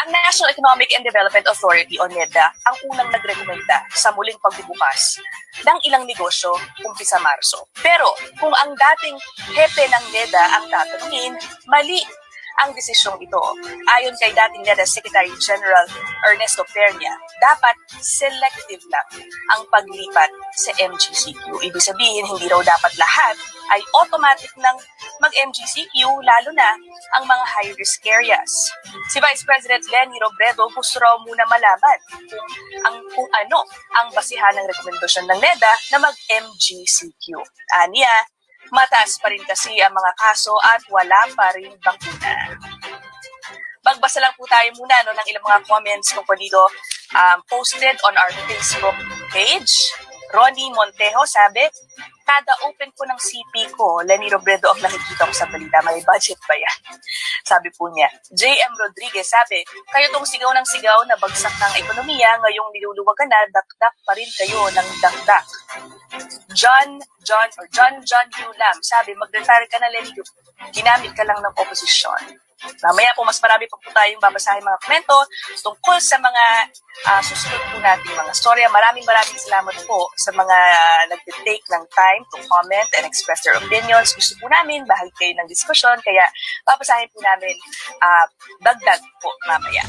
Ang National Economic and Development Authority o NEDA ang unang nagrekomenda sa muling pagbubukas ng ilang negosyo umpisa Marso. Pero kung ang dating hepe ng NEDA ang tatanungin, mali ang desisyong ito. Ayon kay dating NEDA Secretary General Ernesto Pernia, dapat selective lang ang paglipat sa MGCQ. Ibig sabihin, hindi raw dapat lahat ay automatic nang mag-MGCQ, lalo na ang mga high-risk areas. Si Vice President Leni Robredo gusto raw muna malaman kung ano ang basihan ng rekomendasyon ng NEDA na mag-MGCQ. Aniya, mataas pa rin kasi ang mga kaso at wala pa rin bakuna. Magbasa lang po tayo muna ng ilang mga comments tungkol dito posted on our Facebook page. Ronnie Montejo sabi, kada open ko ng CP ko, Leni Robredo ang nakikita ko sa balita. May budget ba yan? Sabi po niya. JM Rodriguez sabi, kayo tong sigaw ng sigaw na bagsak ng ekonomiya, ngayong niluluwagan na, dakdak pa rin kayo ng dakdak. John Yulam sabi, mag-retire ka na, Leni. Ginamit ka lang ng oposisyon. Mamaya po mas marami pa po tayong babasahin mga komento tungkol sa mga susunod po natin mga storya. Maraming salamat po sa mga nag-take ng time to comment and express their opinions. Gusto po namin bahagi kayo ng diskusyon, kaya babasahin po namin dagdag po mamaya.